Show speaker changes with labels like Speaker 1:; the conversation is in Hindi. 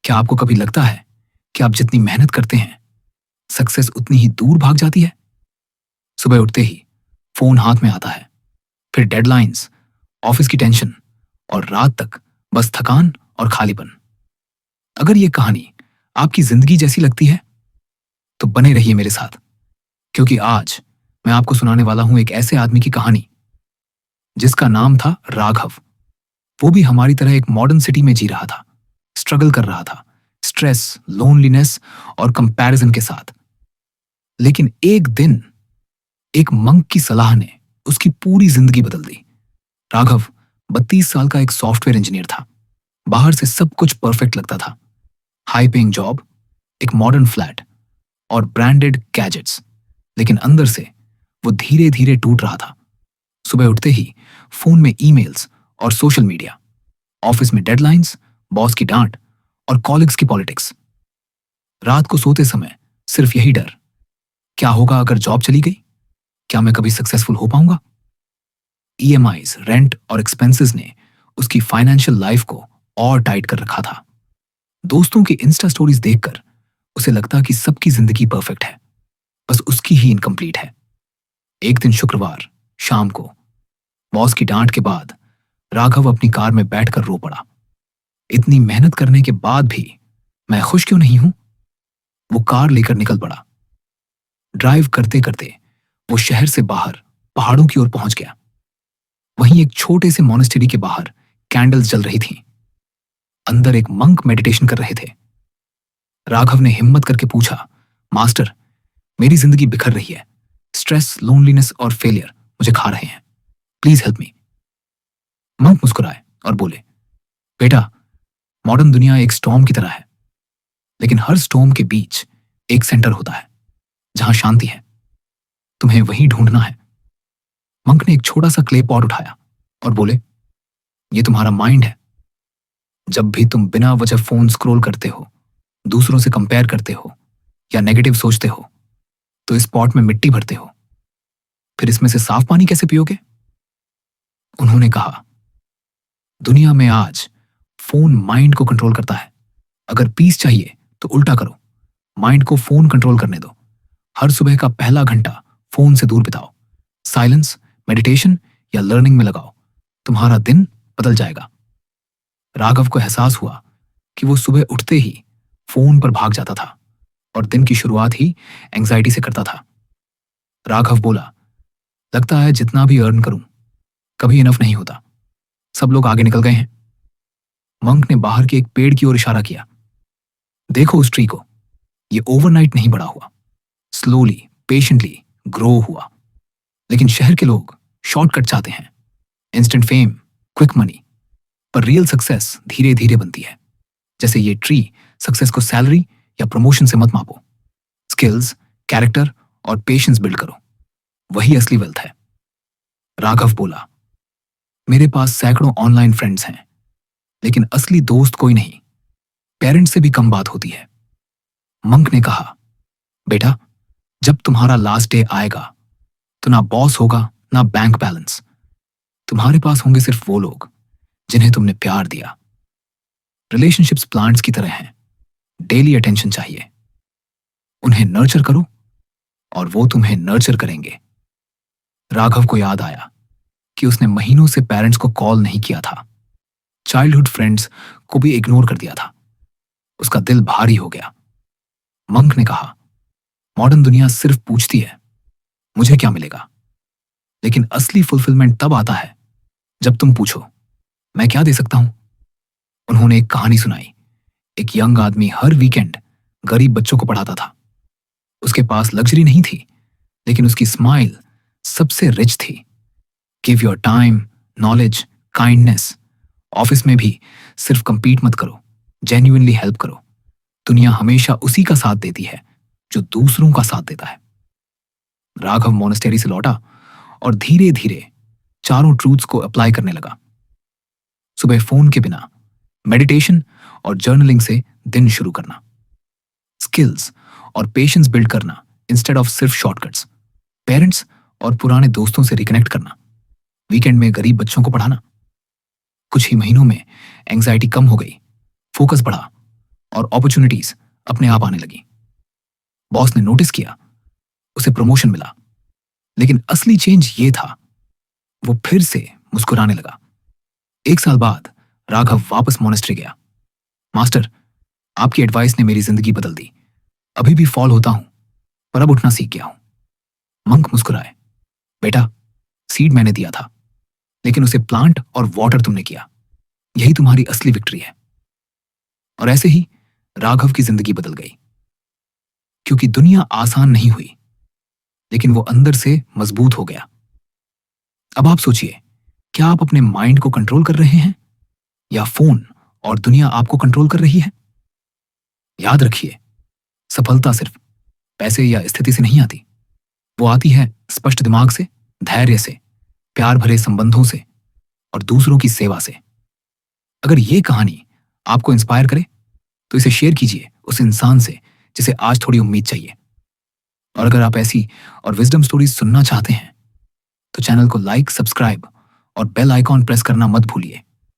Speaker 1: क्या आपको कभी लगता है कि आप जितनी मेहनत करते हैं, सक्सेस उतनी ही दूर भाग जाती है? सुबह उठते ही फोन हाथ में आता है, फिर डेडलाइंस, ऑफिस की टेंशन और रात तक बस थकान और खालीपन। अगर ये कहानी आपकी जिंदगी जैसी लगती है तो बने रहिए मेरे साथ, क्योंकि आज मैं आपको सुनाने वाला हूं एक ऐसे आदमी की कहानी जिसका नाम था राघव। वो भी हमारी तरह एक मॉडर्न सिटी में जी रहा था, स्ट्रगल कर रहा था, स्ट्रेस, लोनलीनेस और कंपैरिजन के साथ। लेकिन एक दिन एक मंक की सलाह ने उसकी पूरी जिंदगी बदल दी। राघव 32 साल का एक सॉफ्टवेयर इंजीनियर था। बाहर से सब कुछ परफेक्ट लगता था, हाई पेइंग जॉब, एक मॉडर्न फ्लैट और ब्रांडेड गैजेट्स। लेकिन अंदर से वो धीरे धीरे टूट रहा था। सुबह उठते ही फोन में ईमेल्स और सोशल मीडिया, ऑफिस में डेडलाइंस, बॉस की डांट और कॉलिग्स की पॉलिटिक्स। रात को सोते समय सिर्फ यही डर, क्या होगा अगर जॉब चली गई? क्या मैं कभी सक्सेसफुल हो पाऊंगा? ईएमआईज, रेंट और एक्सपेंसेस ने उसकी फाइनेंशियल लाइफ को और टाइट कर रखा था। दोस्तों की इंस्टा स्टोरीज देखकर उसे लगता कि सबकी जिंदगी परफेक्ट है, बस उसकी ही इनकम्प्लीट है। एक दिन शुक्रवार शाम को बॉस की डांट के बाद राघव अपनी कार में बैठकर रो पड़ा। इतनी मेहनत करने के बाद भी मैं खुश क्यों नहीं हूं? वो कार लेकर निकल पड़ा। ड्राइव करते करते वो शहर से बाहर पहाड़ों की ओर पहुंच गया। वहीं एक छोटे से मोनेस्टेरी के बाहर कैंडल्स जल रही थीं। अंदर एक मंक मेडिटेशन कर रहे थे। राघव ने हिम्मत करके पूछा, मास्टर, मेरी जिंदगी बिखर रही है। स्ट्रेस, लोनलीनेस और फेलियर मुझे खा रहे हैं। Please help me. मंक मुस्कुराए और बोले, बेटा, मॉडर्न दुनिया एक स्टॉर्म की तरह है, लेकिन हर स्टॉर्म के बीच एक सेंटर होता है जहां शांति है। तुम्हें वहीं ढूंढना है। मंक ने एक छोटा सा क्ले पॉट उठाया और बोले, ये तुम्हारा माइंड है। जब भी तुम बिना वजह फोन स्क्रॉल करते हो, दूसरों से कंपेयर करते हो या नेगेटिव सोचते हो, तो इस पॉट में मिट्टी भरते हो। फिर इसमें से साफ पानी कैसे पियोगे? उन्होंने कहा, दुनिया में आज फोन माइंड को कंट्रोल करता है। अगर पीस चाहिए तो उल्टा करो, माइंड को फोन कंट्रोल करने दो। हर सुबह का पहला घंटा फोन से दूर बिताओ। साइलेंस, मेडिटेशन या लर्निंग में लगाओ। तुम्हारा दिन बदल जाएगा। राघव को एहसास हुआ कि वो सुबह उठते ही फोन पर भाग जाता था और दिन की शुरुआत ही एंजाइटी से करता था। राघव बोला, लगता है जितना भी अर्न करूं कभी इनफ नहीं होता। सब लोग आगे निकल गए हैं। मंक ने बाहर के एक पेड़ की ओर इशारा किया। देखो उस ट्री को, ये ओवरनाइट नहीं बड़ा हुआ, स्लोली, पेशेंटली ग्रो हुआ। लेकिन शहर के लोग शॉर्टकट चाहते हैं, इंस्टेंट फेम, क्विक मनी। पर रियल सक्सेस धीरे धीरे बनती है। जैसे ये ट्री, सक्सेस को सैलरी या प्रमोशन से मत मापो। स्किल्स, कैरेक्टर और पेशेंस बिल्ड करो, वही असली वेल्थ है। राघव बोला, मेरे पास सैकड़ों ऑनलाइन फ्रेंड्स हैं, लेकिन असली दोस्त कोई नहीं। पेरेंट्स से भी कम बात होती है। मंक ने कहा, बेटा, जब तुम्हारा लास्ट डे आएगा तो ना बॉस होगा ना बैंक बैलेंस। तुम्हारे पास होंगे सिर्फ वो लोग जिन्हें तुमने प्यार दिया। रिलेशनशिप्स प्लांट्स की तरह हैं, डेली अटेंशन चाहिए। उन्हें नर्चर करो और वो तुम्हें नर्चर करेंगे। राघव को याद आया कि उसने महीनों से पेरेंट्स को कॉल नहीं किया था, चाइल्डहुड फ्रेंड्स को भी इग्नोर कर दिया था। उसका दिल भारी हो गया। मंक ने कहा, मॉडर्न दुनिया सिर्फ पूछती है, मुझे क्या मिलेगा? लेकिन असली फुलफिलमेंट तब आता है जब तुम पूछो, मैं क्या दे सकता हूं? उन्होंने एक कहानी सुनाई। एक यंग आदमी हर वीकेंड गरीब बच्चों को पढ़ाता था। उसके पास लग्जरी नहीं थी, लेकिन उसकी स्माइल सबसे रिच थी। Give your time, knowledge, kindness. Office में भी सिर्फ कंपीट मत करो, जेन्युइनली हेल्प करो। दुनिया हमेशा उसी का साथ देती है जो दूसरों का साथ देता है। राघव मोनेस्टेरी से लौटा और धीरे धीरे चारों ट्रूथ्स को अप्लाई करने लगा। सुबह फोन के बिना मेडिटेशन और जर्नलिंग से दिन शुरू करना, स्किल्स और पेशेंस बिल्ड करना इंस्टेड ऑफ सिर्फ शॉर्टकट्स, पेरेंट्स और पुराने दोस्तों से रिकनेक्ट करना, वीकेंड में गरीब बच्चों को पढ़ाना। कुछ ही महीनों में एंजाइटी कम हो गई, फोकस बढ़ा और अपॉर्चुनिटीज अपने आप आने लगी। बॉस ने नोटिस किया, उसे प्रमोशन मिला। लेकिन असली चेंज ये था, वो फिर से मुस्कुराने लगा। 1 साल बाद राघव वापस मोनेस्ट्री गया। मास्टर, आपकी एडवाइस ने मेरी जिंदगी बदल दी। अभी भी फॉल होता हूं, पर अब उठना सीख गया हूं। मंक मुस्कुराए। बेटा, सीड मैंने दिया था, लेकिन उसे प्लांट और वाटर तुमने किया। यही तुम्हारी असली विक्ट्री है। और ऐसे ही राघव की जिंदगी बदल गई। क्योंकि दुनिया आसान नहीं हुई, लेकिन वो अंदर से मजबूत हो गया। अब आप सोचिए, क्या आप अपने माइंड को कंट्रोल कर रहे हैं या फोन और दुनिया आपको कंट्रोल कर रही है? याद रखिए, सफलता सिर्फ पैसे या स्थिति से नहीं आती। वो आती है स्पष्ट दिमाग से, धैर्य से, प्यार भरे संबंधों से और दूसरों की सेवा से। अगर ये कहानी आपको इंस्पायर करे तो इसे शेयर कीजिए उस इंसान से जिसे आज थोड़ी उम्मीद चाहिए। और अगर आप ऐसी और विजडम स्टोरीज सुनना चाहते हैं तो चैनल को लाइक, सब्सक्राइब और बेल आइकॉन प्रेस करना मत भूलिए।